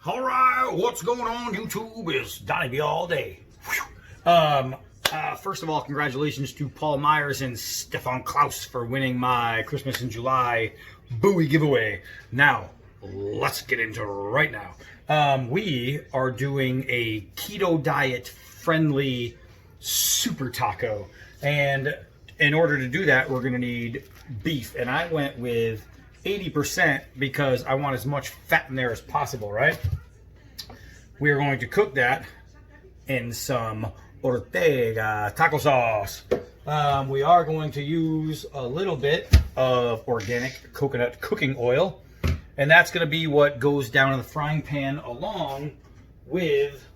All right, what's going on YouTube? Is Donnie B all day. First of all, congratulations to Paul Myers and Stefan Klaus for winning my Christmas in July buoy giveaway. Now, let's get into it right now. We are doing a keto diet friendly super taco. And in order to do that, we're gonna need beef. And I went with 80% because I want as much fat in there as possible, right? We are going to cook that in some Ortega taco sauce. We are going to use a little bit of organic coconut cooking oil, and that's going to be what goes down in the frying pan along with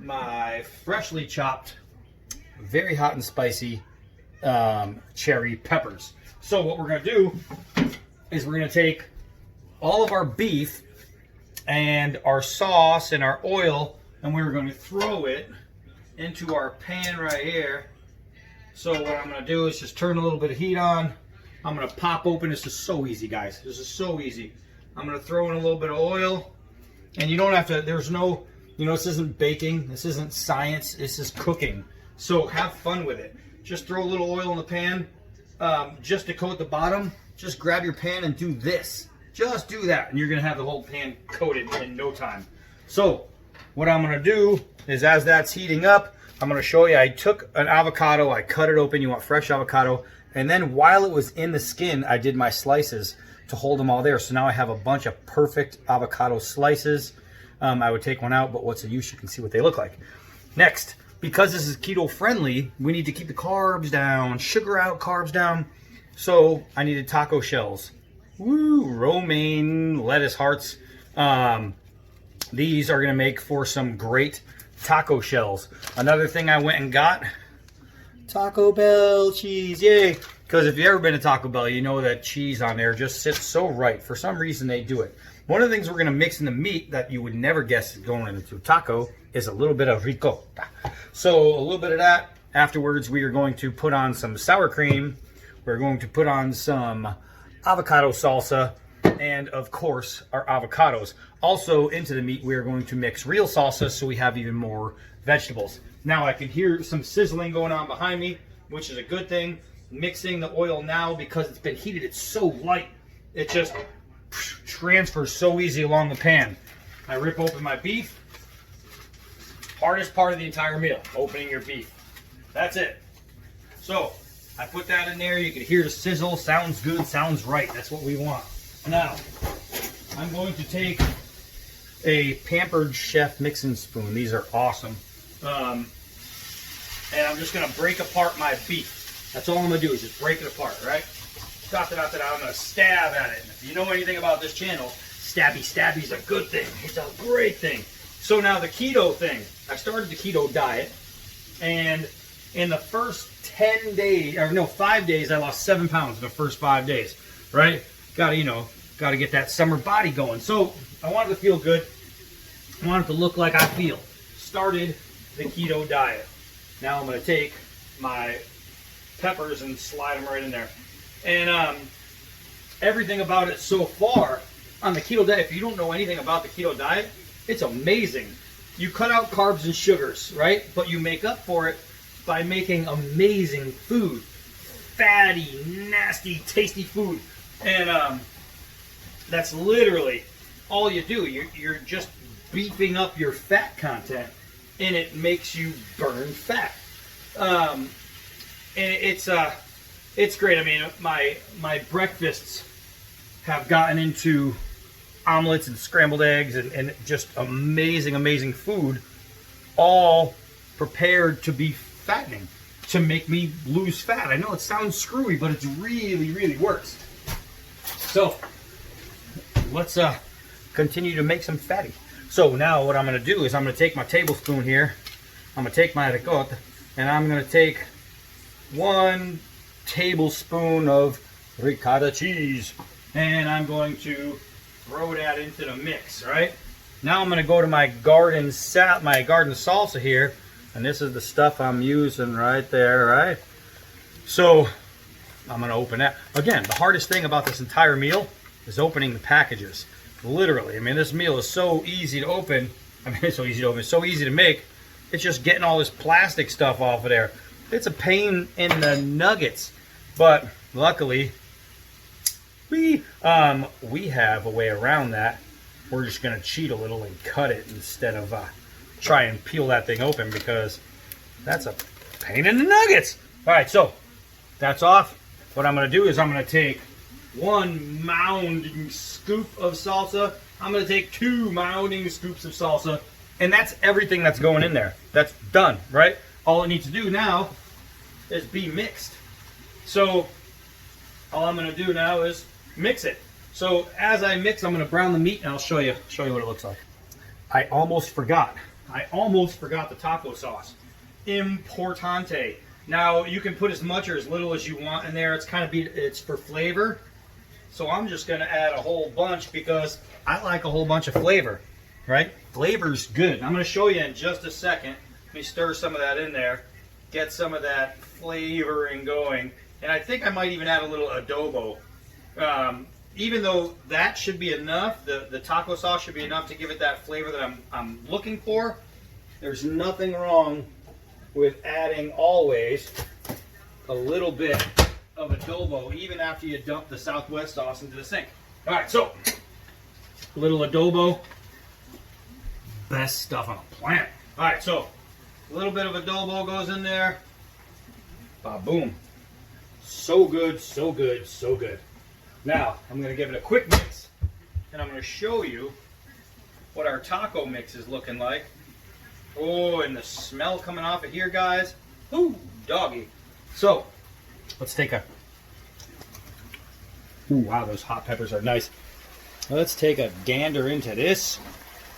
my freshly chopped, very hot and spicy cherry peppers. So what we're going to do is we're going to take all of our beef and our sauce and our oil, and we're going to throw it into our pan right here. So what I'm going to do is just turn a little bit of heat on. I'm going to pop open. This is so easy, guys. This is so easy. I'm going to throw in a little bit of oil, and you don't have to, there's no, this isn't baking. This isn't science. This is cooking. So have fun with it. Just throw a little oil in the pan just to coat the bottom. Just grab your pan and do this. Just do that, and you're gonna have the whole pan coated in no time. So what I'm gonna do is, as that's heating up, I'm gonna show you, I took an avocado, I cut it open, you want fresh avocado, and then while it was in the skin, I did my slices to hold them all there. So now I have a bunch of perfect avocado slices. I would take one out, but what's the use? You can see what they look like. Next, because this is keto friendly, we need to keep the carbs down, sugar out, carbs down. So I needed taco shells. Woo, romaine lettuce hearts. These are gonna make for some great taco shells. Another thing I went and got, Taco Bell cheese, yay. Because if you've ever been to Taco Bell, you know that cheese on there just sits so right. For some reason they do it. One of the things we're gonna mix in the meat that you would never guess is going into a taco is a little bit of ricotta. So a little bit of that. Afterwards, we are going to put on some sour cream. We're going to put on some avocado salsa, and of course our avocados. Also into the meat, we are going to mix real salsa so we have even more vegetables. Now I can hear some sizzling going on behind me, which is a good thing. Mixing the oil now, because it's been heated, it's so light, it just transfers so easy along the pan. I rip open my beef. Hardest part of the entire meal, opening your beef. That's it. So I put that in there. You can hear the sizzle. Sounds good, sounds right. That's what we want. Now, I'm going to take a Pampered Chef mixing spoon. These are awesome. And I'm just going to break apart my beef. That's all I'm going to do is just break it apart, right? I'm going to stab at it. And if you know anything about this channel, stabby is a good thing. It's a great thing. So now the keto thing. I started the keto diet, and in the first 10 days, or no, 5 days, I lost 7 pounds in the first 5 days, right? Gotta get that summer body going. So I wanted to feel good. I wanted to look like I feel. Started the keto diet. Now I'm gonna take my peppers and slide them right in there. And everything about it so far on the keto diet, if you don't know anything about the keto diet, it's amazing. You cut out carbs and sugars, right? But you make up for it by making amazing food. Fatty, nasty, tasty food. And that's literally all you do. You're just beefing up your fat content, and it makes you burn fat. And it's great. I mean, my breakfasts have gotten into omelets and scrambled eggs and just amazing food, all prepared to be fattening, to make me lose fat. I know it sounds screwy, but it really works. So let's continue to make some fatty. So now what I'm going to do is I'm going to take my tablespoon here, I'm going to take my ricotta, and I'm going to take 1 tablespoon of ricotta cheese, and I'm going to throw that into the mix. Right now I'm going to go to my garden salsa here, and this is the stuff I'm using right there, right? So I'm going to open that. Again, the hardest thing about this entire meal is opening the packages. Literally. I mean, this meal is so easy to open. I mean, it's so easy to open. It's so easy to make. It's just getting all this plastic stuff off of there. It's a pain in the nuggets. But luckily, we have a way around that. We're just going to cheat a little and cut it instead of try and peel that thing open, because that's a pain in the nuggets. All right, so that's off. What I'm going to do is I'm going to take 1 mounding scoop of salsa. I'm going to take 2 mounding scoops of salsa. And that's everything that's going in there. That's done, right? All it needs to do now is be mixed. So all I'm going to do now is mix it. So as I mix, I'm going to brown the meat, and I'll show you what it looks like. I almost forgot the taco sauce. Importante. Now you can put as much or as little as you want in there. It's for flavor. So I'm just going to add a whole bunch because I like a whole bunch of flavor, right? Flavor's good. I'm going to show you in just a second. Let me stir some of that in there, get some of that flavoring going. And I think I might even add a little adobo. Even though that should be enough, the taco sauce should be enough to give it that flavor that I'm looking for. There's nothing wrong with adding always a little bit of adobo, even after you dump the Southwest sauce into the sink. All right, so a little adobo, best stuff on the planet. All right, so a little bit of adobo goes in there. Ba-boom. So good, so good, so good. Now, I'm going to give it a quick mix, and I'm going to show you what our taco mix is looking like. Oh, and the smell coming off of here, guys. Ooh, doggy. So, let's take a... Ooh, wow, those hot peppers are nice. Let's take a gander into this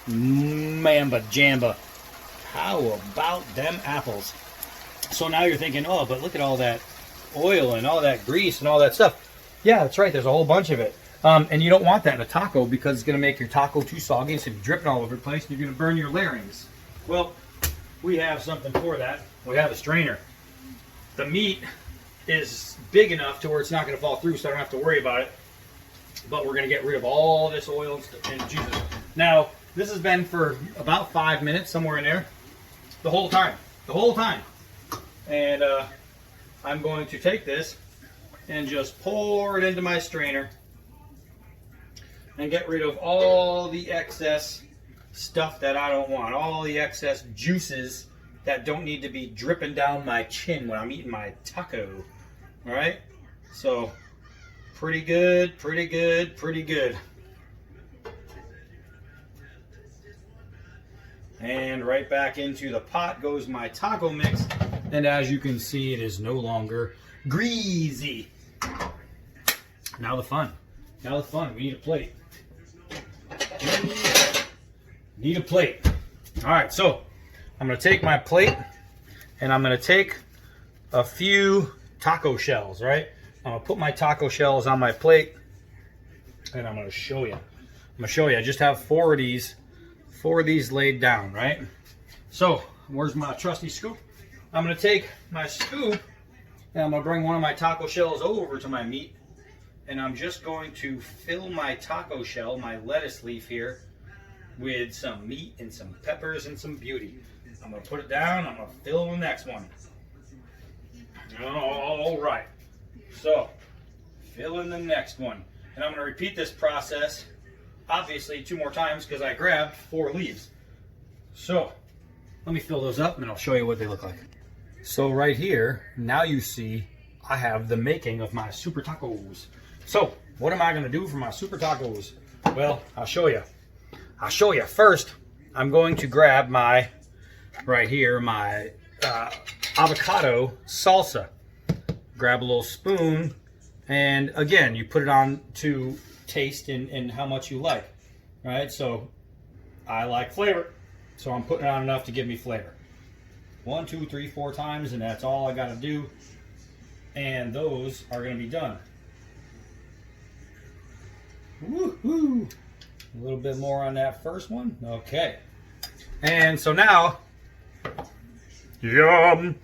mamba jamba. How about them apples? So now you're thinking, oh, but look at all that oil and all that grease and all that stuff. Yeah, that's right. There's a whole bunch of it. And you don't want that in a taco because it's going to make your taco too soggy. It's going to be dripping all over the place, and you're going to burn your larynx. Well, we have something for that. We have a strainer. The meat is big enough to where it's not going to fall through, so I don't have to worry about it. But we're going to get rid of all this oil and juices. Now, this has been for about 5 minutes, somewhere in there. The whole time. The whole time. And I'm going to take this and just pour it into my strainer and get rid of all the excess stuff that I don't want, all the excess juices that don't need to be dripping down my chin when I'm eating my taco. All right, so pretty good, pretty good, pretty good. And right back into the pot goes my taco mix, and as you can see, it is no longer greasy. Now the fun. Now the fun. We need a plate. Need a plate. All right, so I'm going to take my plate and I'm going to take a few taco shells, right? I'm going to put my taco shells on my plate and I'm going to show you. I'm going to show you. I just have 4 of these laid down, right? So where's my trusty scoop? I'm going to take my scoop and I'm going to bring one of my taco shells over to my meat, and I'm just going to fill my taco shell, my lettuce leaf here, with some meat and some peppers and some beauty. I'm going to put it down. I'm going to fill the next one. All right. So, fill in the next one. And I'm going to repeat this process, obviously, 2 more times because I grabbed 4 leaves. So, let me fill those up and I'll show you what they look like. So right here, now you see I have the making of my super tacos. So, what am I going to do for my super tacos? Well, I'll show you. I'll show you. First, I'm going to grab my, right here, my avocado salsa. Grab a little spoon, and again, you put it on to taste and how much you like, right? So, I like flavor, so I'm putting it on enough to give me flavor. 1, 2, 3, 4 times, and that's all I got to do. And those are going to be done. Woo-hoo! A little bit more on that first one. Okay. And so now, yum!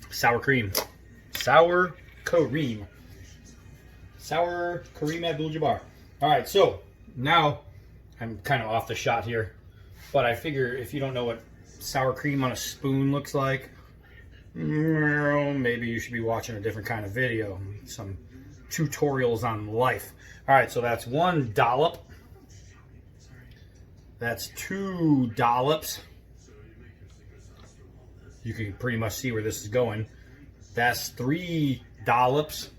Sour cream. Sour Kareem. Sour Kareem Abdul-Jabbar. All right, so Now, I'm kind of off the shot here, but I figure if you don't know what sour cream on a spoon looks like, maybe you should be watching a different kind of video, some tutorials on life. All right, so that's 1 dollop. That's 2 dollops. You can pretty much see where this is going. That's 3 dollops.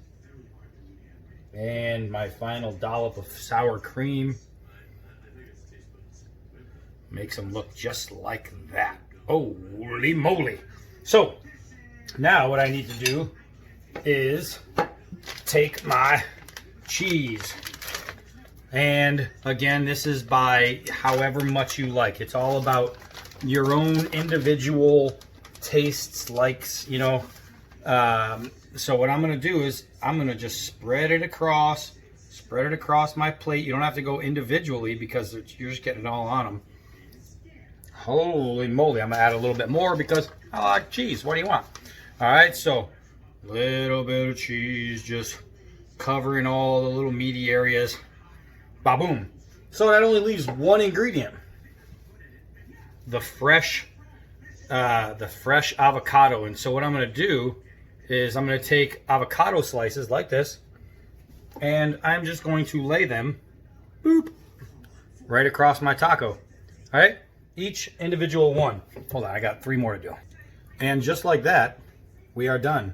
And my final dollop of sour cream makes them look just like that. Holy moly. So now what I need to do is take my cheese. And again, this is by however much you like. It's all about your own individual tastes, likes, you know. So what I'm going to do is I'm going to just spread it across my plate. You don't have to go individually because you're just getting it all on them. Holy moly, I'm going to add a little bit more because I like cheese. What do you want? All right, so a little bit of cheese, just covering all the little meaty areas. Ba-boom. So that only leaves one ingredient. The fresh avocado. And so what I'm going to do is I'm going to take avocado slices like this, and I'm just going to lay them, boop, right across my taco. All right, each individual one. Hold on, I got 3 more to do. And just like that, we are done.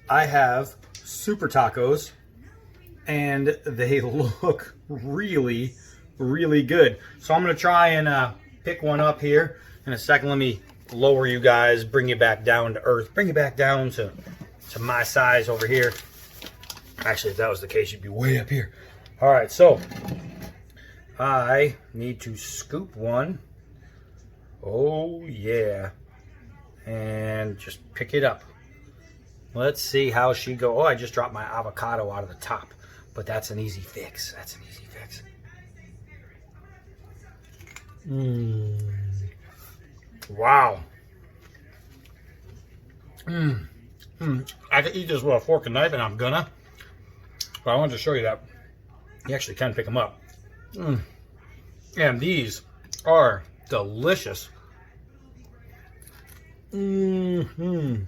I have super tacos, and they look really, really good. So I'm going to try and pick one up here in a second. Let me lower you guys, bring you back down to earth, bring you back down to my size over here. Actually, if that was the case, you'd be way up here. All right, so I need to scoop one. Oh yeah, and just pick it up. Let's see how she go. Oh, I just dropped my avocado out of the top, but that's an easy fix. That's an easy fix. Wow. I could eat this with a fork and knife, and I'm gonna. But I wanted to show you that you actually can pick them up. And these are delicious. Boom.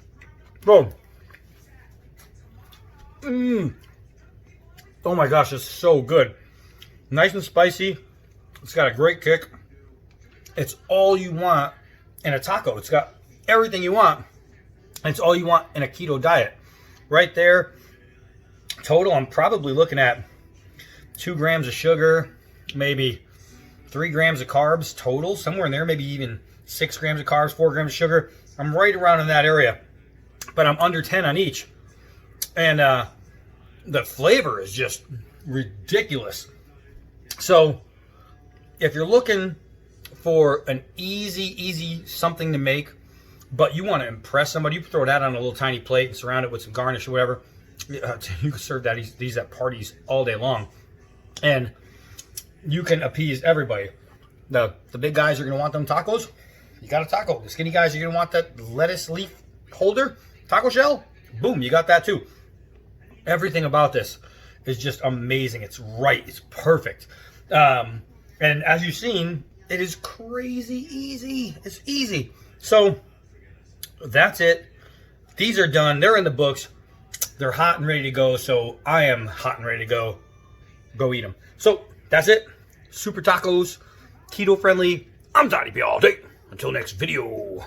Oh my gosh, it's so good. Nice and spicy. It's got a great kick. It's all you want in a taco. It's got everything you want. It's all you want in a keto diet. Right there, total, I'm probably looking at 2 grams of sugar, maybe 3 grams of carbs total, somewhere in there, maybe even 6 grams of carbs, 4 grams of sugar. I'm right around in that area, but I'm under 10 on each. And the flavor is just ridiculous. So if you're looking for an easy something to make, but you want to impress somebody, you throw that on a little tiny plate and surround it with some garnish or whatever. You can serve these at parties all day long, and you can appease everybody. The big guys are going to want them tacos. You got a taco. The skinny guys are going to want that lettuce leaf holder, taco shell. Boom, you got that too. Everything about this is just amazing. It's right. It's perfect. And as you've seen, it is crazy easy. It's easy. So that's it. These are done. They're in the books. They're hot and ready to go. So I am hot and ready to go. Go eat them. So that's it. Super tacos, keto friendly. I'm dbad all day. Until next video.